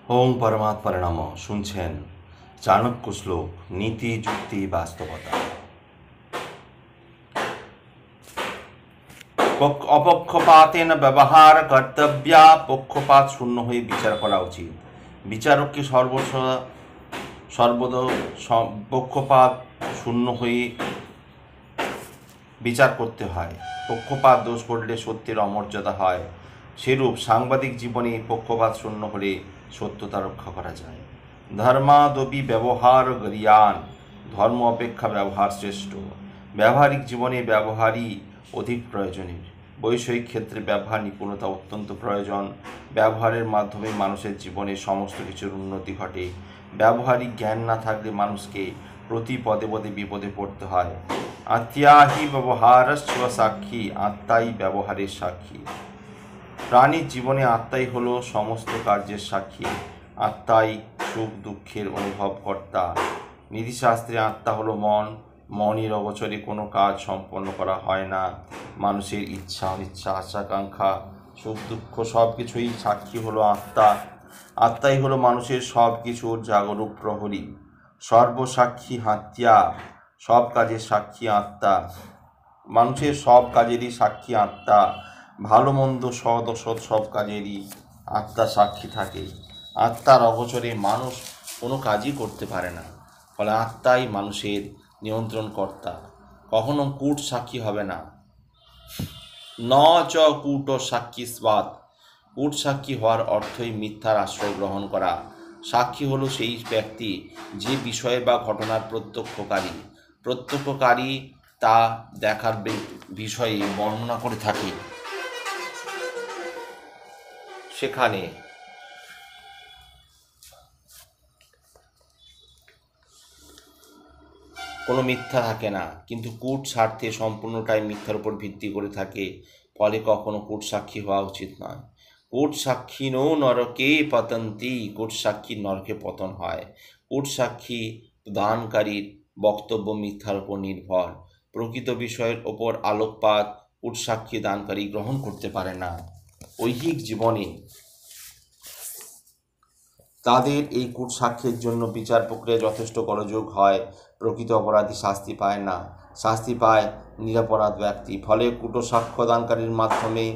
ওং পরমাত্মার নাম। শুনছেন চাণক্য শ্লোক, নীতি যুক্তি বাস্তবতা। অপক্ষপাতেন ব্যবহার কর্তব্যা। পক্ষপাত শূন্য হয়ে বিচার করা উচিত। বিচারককে সর্বদা পক্ষপাত শূন্য হয়ে বিচার করতে হয়। পক্ষপাত দোষ করলে সত্যের অমর্যাদা হয়। সেরূপ সাংবাদিক জীবনে পক্ষপাত শূন্য হলে সত্যতা রক্ষা করা যায়। ধর্মাদপি ব্যবহার গরিয়ান। ধর্ম অপেক্ষা ব্যবহার শ্রেষ্ঠ। ব্যবহারিক জীবনে ব্যবহারই অধিক প্রয়োজনীয়। বৈষয়িক ক্ষেত্রে ব্যবহার নিপুণতা অত্যন্ত প্রয়োজন। ব্যবহারের মাধ্যমে মানুষের জীবনে সমস্ত কিছুর উন্নতি ঘটে। ব্যবহারিক জ্ঞান না থাকলে মানুষকে প্রতি পদে পদে বিপদে পড়তে হয়। আত্যাহি ব্যবহারস্ব সাক্ষী। আত্মাই ব্যবহারের সাক্ষী। প্রাণীর জীবনে আত্মাই হলো সমস্ত কার্যের সাক্ষী। আত্মাই সুখ দুঃখের অনুভবকর্তা। নীতিশাস্ত্রে আত্মা হলো মন। মনের অগোচরে কোনো কাজ সম্পন্ন করা হয় না। মানুষের ইচ্ছা অনিচ্ছা আশাকাঙ্ক্ষা সুখ দুঃখ সব কিছুই সাক্ষী হলো আত্মা। আত্মাই হলো মানুষের সব কিছুর জাগরূক প্রহরী। সর্বসাক্ষী হাতিয়া। সব কাজের সাক্ষী আত্মা। মানুষের সব কাজেরই সাক্ষী আত্মা। ভালো মন্দ সৎ অসৎ সব কাজেরই আত্মা সাক্ষী থাকে। আত্মার অগোচরে মানুষ কোনো কাজই করতে পারে না। ফলে আত্মাই মানুষের নিয়ন্ত্রণকর্তা। কখনো কূট সাক্ষী হবে না। ন চ কূট সাক্ষী স্বাদ। কূট সাক্ষী হওয়ার অর্থই মিথ্যার আশ্রয় গ্রহণ করা। সাক্ষী হলো সেই ব্যক্তি যে বিষয়ে বা ঘটনার প্রত্যক্ষকারী তা দেখার বিষয়ে বর্ণনা করে থাকে। সেখানে কোনো মিথ্যা থাকে না, কিন্তু কূট স্বার্থে সম্পূর্ণটাই মিথ্যার উপর ভিত্তি করে থাকে। ফলে কখনো কূট সাক্ষী হওয়া উচিত নয়। কূট সাক্ষীণো নরকে পতন্তি। কূট সাক্ষীর নরকে পতন হয়। কূট সাক্ষী দানকারীর বক্তব্য মিথ্যার উপর নির্ভর। প্রকৃত বিষয়ের ওপর আলোকপাত কূট সাক্ষী দানকারী গ্রহণ করতে পারে না। ঐহিক জীবনে তাদের এই কূট সাক্ষ্যের জন্য বিচার প্রক্রিয়া যথেষ্ট গোলযোগ হয়। প্রকৃত অপরাধী শাস্তি পায় না, শাস্তি পায় নিরপরাধ ব্যক্তি। ফলে কূট সাক্ষ্য দানকারীর মাধ্যমে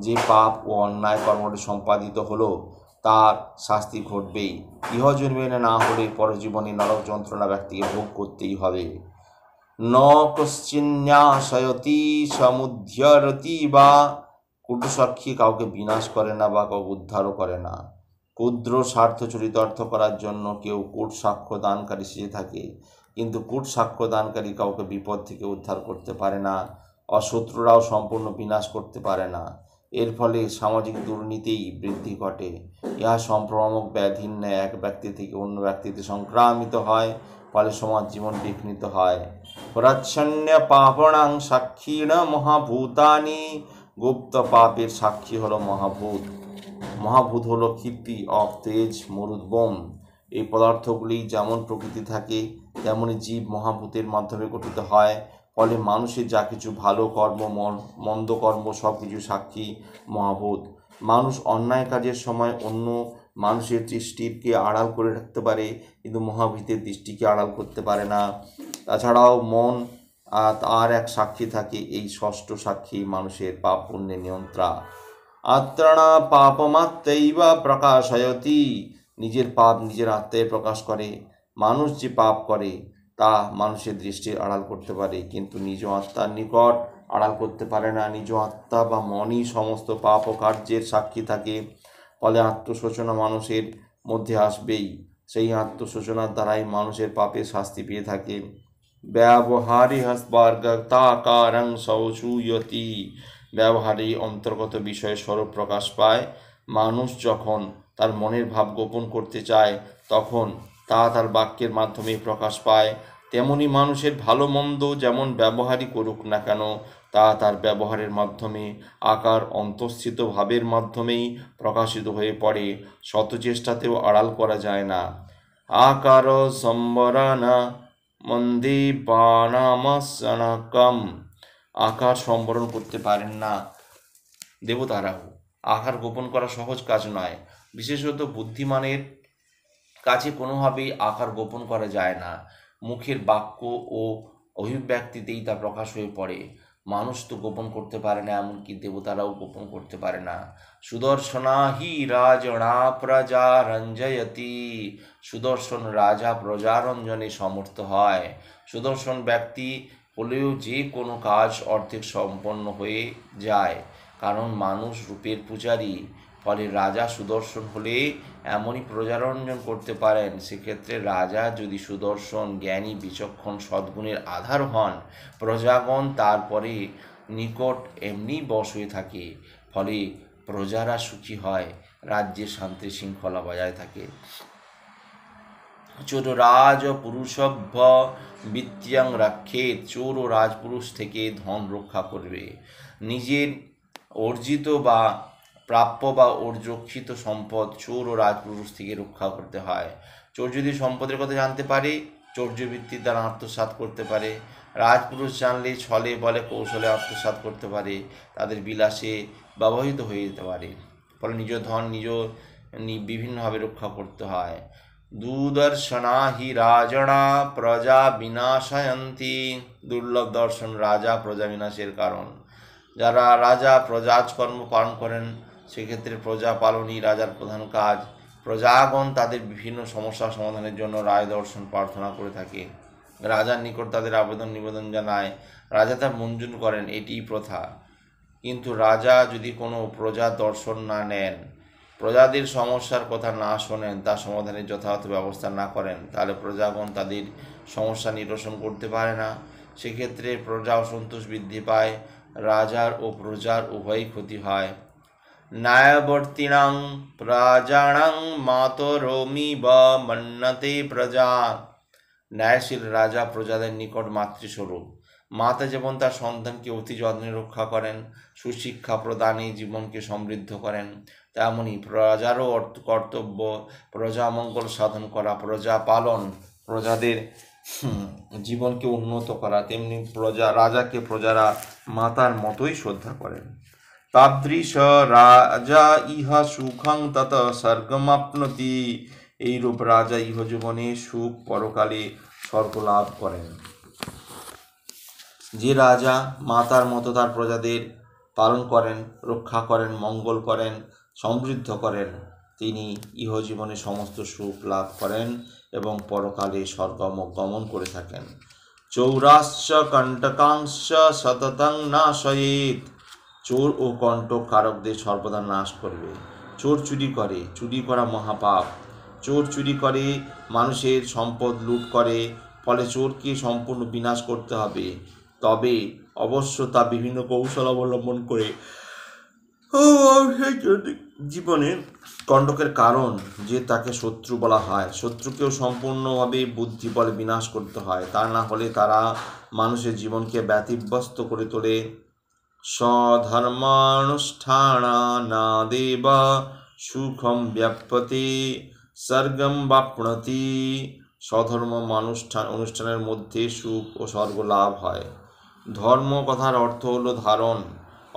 যে পাপ ও অন্যায় কর্মটি সম্পাদিত হলো তার শাস্তি ঘটবেই। ইহজন্মে না হলে পরজীবনে নরক যন্ত্রণা ব্যক্তিকে ভোগ করতেই হবে। ন কশ্চিন্যাশয়তি সমুদ্ধরতি বা। কূট সাক্ষী কাউকে বিনাশ করে না বা কাউকে উদ্ধারও করে না। ক্ষুদ্র স্বার্থ চরিতার্থ করার জন্য কেউ কূট সাক্ষ্য দানকারী সেজে থাকে, কিন্তু কূট সাক্ষ্য দানকারী কাউকে বিপদ থেকে উদ্ধার করতে পারে না। অশত্রুরাও সম্পূর্ণ বিনাশ করতে পারে না। এর ফলে সামাজিক দুর্নীতিই বৃদ্ধি ঘটে। ইহা সংক্রামক ব্যাধির ন্যায় এক ব্যক্তি থেকে অন্য ব্যক্তিতে সংক্রামিত হয়। ফলে সমাজ জীবন বিঘ্নিত হয়। প্রচ্ছন্ন পাপণাং সাক্ষীণ মহাভূতানি। গুপ্ত পাপের সাক্ষী হলো মহাভূত। মহাভূত হলো কীর্তি অফ তেজ মরুদ্বোম। এই পদার্থগুলি যেমন প্রকৃতি থাকে তেমনি জীব মহাভূতের মাধ্যমে গঠিত হয়। ফলে মানুষের যা কিছু ভালো কর্ম মন্দ কর্ম সব কিছু সাক্ষী মহাভূত। মানুষ অন্যায় কাজের সময় অন্য মানুষের দৃষ্টিকে আড়াল করে রাখতে পারে, কিন্তু মহাভূতের দৃষ্টিকে আড়াল করতে পারে না। তাছাড়াও মন আর এক সাক্ষী থাকে। এই ষষ্ঠ সাক্ষী মানুষের পাপ পুণ্যের নিয়ন্ত্রণ। আত্মনা পাপমাত্মৈব প্রকাশয়তি। নিজের পাপ নিজের আত্মায় প্রকাশ করে। মানুষ যে পাপ করে তা মানুষের দৃষ্টির আড়াল করতে পারে, কিন্তু নিজ আত্মার নিকট আড়াল করতে পারে না। নিজ আত্মা বা মনই সমস্ত পাপ ও কার্যের সাক্ষী থাকে। ফলে আত্মশোচনা মানুষের মধ্যে আসবেই। সেই আত্মশোচনার দ্বারাই মানুষের পাপের শাস্তি পেয়ে থাকে। ব্যবহারে হস্পার্গতাকারং শৌচুয়তি। ব্যবহারে অন্তর্গত বিষয়ে স্বরূপ প্রকাশ পায়। মানুষ যখন তার মনের ভাব গোপন করতে চায় তখন তা তার বাক্যের মাধ্যমে প্রকাশ পায়। তেমনি মানুষের ভালো মন্দ যেমন ব্যবহারই করুক না কেন তা তার ব্যবহারের মাধ্যমে আকার অন্তঃস্থিত ভাবের মাধ্যমেই প্রকাশিত হয়ে পড়ে। শত চেষ্টাতেও আড়াল করা যায় না। আকার সম্বরণা মন্দে বানামাসনকম। আকার সম্বরণ করতে পারেন না দেবতারাও। আকার গোপন করা সহজ কাজ নয়। বিশেষত বুদ্ধিমানের কাছে কোনোভাবেই আকার গোপন করা যায় না। মুখের বাক্য ও অভিব্যক্তিতেই তা প্রকাশ হয়ে পড়ে। মানুষ তো গোপন করতে পারে না, এমনকি দেবতারাও গোপন করতে পারে না। সুদর্শনা হি রাজণা প্রজা রঞ্জয়তি। সুদর্শন রাজা প্রজারঞ্জনে সমর্থ হয়। সুদর্শন ব্যক্তি হলেও যে কোনো কাজ অর্ধেক সম্পন্ন হয়ে যায়, কারণ মানুষ রূপের পূজারী। ফলে রাজা সুদর্শন হলে এমনই প্রজারঞ্জন করতে পারেন। সেক্ষেত্রে রাজা যদি সুদর্শন, জ্ঞানী, বিচক্ষণ, সদ্গুণের আধার হন, প্রজাগণ তারপরে নিকট এমনি বশ হয়ে থাকে। ফলে প্রজারা সুখী হয়, রাজ্যে শান্তি শৃঙ্খলা বজায় থাকে। চোর রাজ পুরুষভ্য বিত্যাং রাক্ষেত। চোর ও রাজপুরুষ থেকে ধন রক্ষা করবে। নিজের অর্জিত বা প্রাপ্য বা অর্জক্ষিত সম্পদ চোর ও রাজপুরুষ থেকে রক্ষা করতে হয়। চোর যদি সম্পদের কথা জানতে পারে, চৌর্যবৃত্তির দ্বারা আত্মসাৎ করতে পারে। রাজপুরুষ জানলে ছলে বলে কৌশলে আত্মসাৎ করতে পারে, তাদের বিলাসে ব্যবহৃত হয়ে যেতে পারে। ফলে নিজ ধন বিভিন্নভাবে রক্ষা করতে হয়। দুদর্শনা হি রাজনা প্রজা বিনাশয়ন্তি। দুর্লভ দর্শন রাজা প্রজা বিনাশের কারণ। যারা রাজা প্রজাজকর্ম পালন করেন, সেক্ষেত্রে প্রজা পালনই রাজার প্রধান কাজ। প্রজাগণ তাদের বিভিন্ন সমস্যা সমাধানের জন্য রায় দর্শন প্রার্থনা করে থাকে। রাজার নিকট তাদের আবেদন নিবেদন জানায়, রাজা তা মঞ্জুর করেন, এটিই প্রথা। কিন্তু রাজা যদি কোনো প্রজা দর্শন না নেন, প্রজাদের সমস্যার কথা না শোনেন, তার সমাধানের যথাযথ ব্যবস্থা না করেন, তাহলে প্রজাগণ তাদের সমস্যা নিরসন করতে পারে না। সেক্ষেত্রে প্রজা অসন্তোষ বৃদ্ধি পায়, রাজার ও প্রজার উভয়ই ক্ষতি হয়। ন্যায়বর্তিনাং প্রজানাং মাতরোমিব মন্যতে প্রজা। ন্যায়শীল রাজা প্রজাদের নিকট মাতৃস্বরূপ। মাতা যেমন তার সন্তানকে অতি যত্নে রক্ষা করেন, সুশিক্ষা প্রদানে জীবনকে সমৃদ্ধ করেন, তেমনি প্রজারও কর্তব্য প্রজা মঙ্গল সাধন করা, প্রজা পালন, প্রজাদের জীবনকে উন্নত করা। তেমনি রাজাকে প্রজারা মাতার মতোই শ্রদ্ধা করেন। তাদৃশ রাজা ইহা সুখং তত স্বর্গমাপ্নতি। এইরূপ রাজা ইহজীবনে সুখ, পরকালে স্বর্গ লাভ করেন। যে রাজা মাতার মতো তার প্রজাদের পালন করেন, রক্ষা করেন, মঙ্গল করেন, সমৃদ্ধ করেন, তিনি ইহজীবনে সমস্ত সুখ লাভ করেন এবং পরকালে স্বর্গ গমন করে থাকেন। চৌরাশ্চ কণ্টকাংশ সততং নাশয়েৎ। চোর ও কণ্টক কারকদের সর্বদা নাশ করবে। চোর চুরি করে, চুরি করা মহাপাপ। চোর চুরি করে, মানুষের সম্পদ লুট করে, ফলে চোরকে সম্পূর্ণ বিনাশ করতে হবে। তবে অবশ্য তা বিভিন্ন কৌশল অবলম্বন করে জীবনে কণ্টকের কারণ যে তাকে শত্রু বলা হয়। শত্রুকেও সম্পূর্ণভাবে বুদ্ধি বলে বিনাশ করতে হয়, তা না হলে তারা মানুষের জীবনকে ব্যতিব্যস্ত করে তোলে। স্বধর্মানুষ্ঠানাদেব সুখম ব্যাপ্যতে স্বর্গম বাপ্নতি। স্বধর্ম অনুষ্ঠানের মধ্যে সুখ ও স্বর্গ লাভ হয়। ধর্ম কথার অর্থ হলো ধারণ,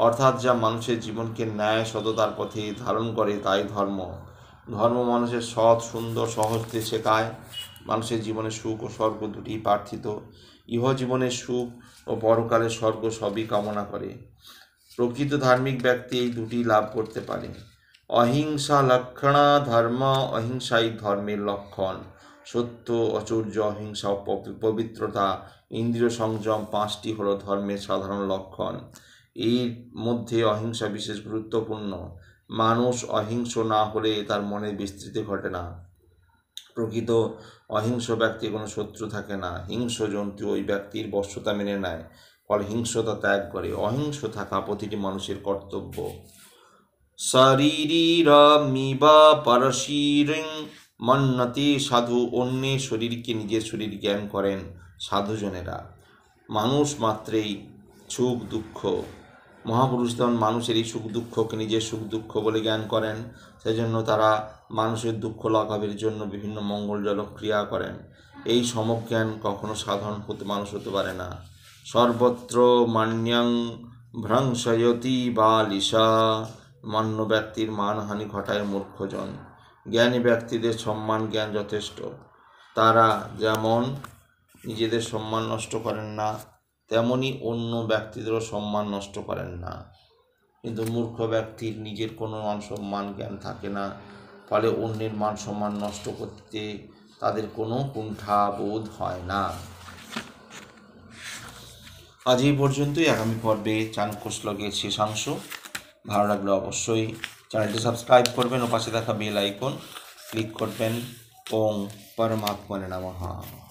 অর্থাৎ যা মানুষের জীবনকে ন্যায় সততার পথে ধারণ করে তাই ধর্ম। ধর্ম মানুষের সৎ, সুন্দর, সহজতে শেখায়। মানুষের জীবনে সুখ ও স্বর্গ দুটি প্রার্থিত। ইহজীবনের সুখ ও পরকালের স্বর্গ সবই কামনা করে। প্রকৃত ধার্মিক ব্যক্তি এই দুটি লাভ করতে পারে। অহিংসা লক্ষণা ধর্ম। অহিংসাই ধর্মের লক্ষণ। সত্য, অচৌর্য, অহিংসা, পবিত্রতা, ইন্দ্রিয় সংযম, পাঁচটি হলো ধর্মের সাধারণ লক্ষণ। এর মধ্যে অহিংসা বিশেষ গুরুত্বপূর্ণ। মানুষ অহিংস না হলে তার মনে বিস্তৃতি ঘটে না। প্রকৃত অহিংস ব্যক্তি কোনো শত্রু থাকে না। হিংস্র জন্তু ওই ব্যক্তির বশ্যতা মেনে নেয়, ফলে হিংস্রতা ত্যাগ করে। অহিংস থাকা প্রতিটি মানুষের কর্তব্য। শরীরিরমিব পরশীরিং মন্যতে সাধু। অন্যের শরীরকে নিজের শরীর জ্ঞান করেন সাধুজনেরা। মানুষ মাত্রেই সুখ দুঃখ। মহাপুরুষগণ মানুষের এই সুখ দুঃখকে নিজের সুখ দুঃখ বলে জ্ঞান করেন। সেজন্য তারা মানুষের দুঃখ লাঘবের জন্য বিভিন্ন মঙ্গলজনক ক্রিয়া করেন। এই সমজ্ঞান কখনো সাধারণ মানুষ হতে পারে না। সর্বত্র মান্যং ভ্রংশয়তি বালিশা। মান্য ব্যক্তির মানহানি ঘটায় মূর্খজন। জ্ঞানী ব্যক্তিদের সম্মান জ্ঞান যথেষ্ট। তারা যেমন নিজেদের সম্মান নষ্ট করেন না, তেমনি অন্য ব্যক্তিদেরও সম্মান নষ্ট করেন না। কিন্তু মূর্খ ব্যক্তির নিজের কোনো মান সম্মান জ্ঞান থাকে না, ফলে অন্যের মান সম্মান নষ্ট করতে তাদের কোনো কুণ্ঠা বোধ হয় না। আজ এই পর্যন্তই। আগামী পর্বে চাণক্য শ্লোকের শেষাংশ। ভালো লাগলে অবশ্যই চ্যানেলটি সাবস্ক্রাইব করবেন ও পাশে দেখা বেল আইকন ক্লিক করবেন। ওং পরমাত্মনে নমঃ।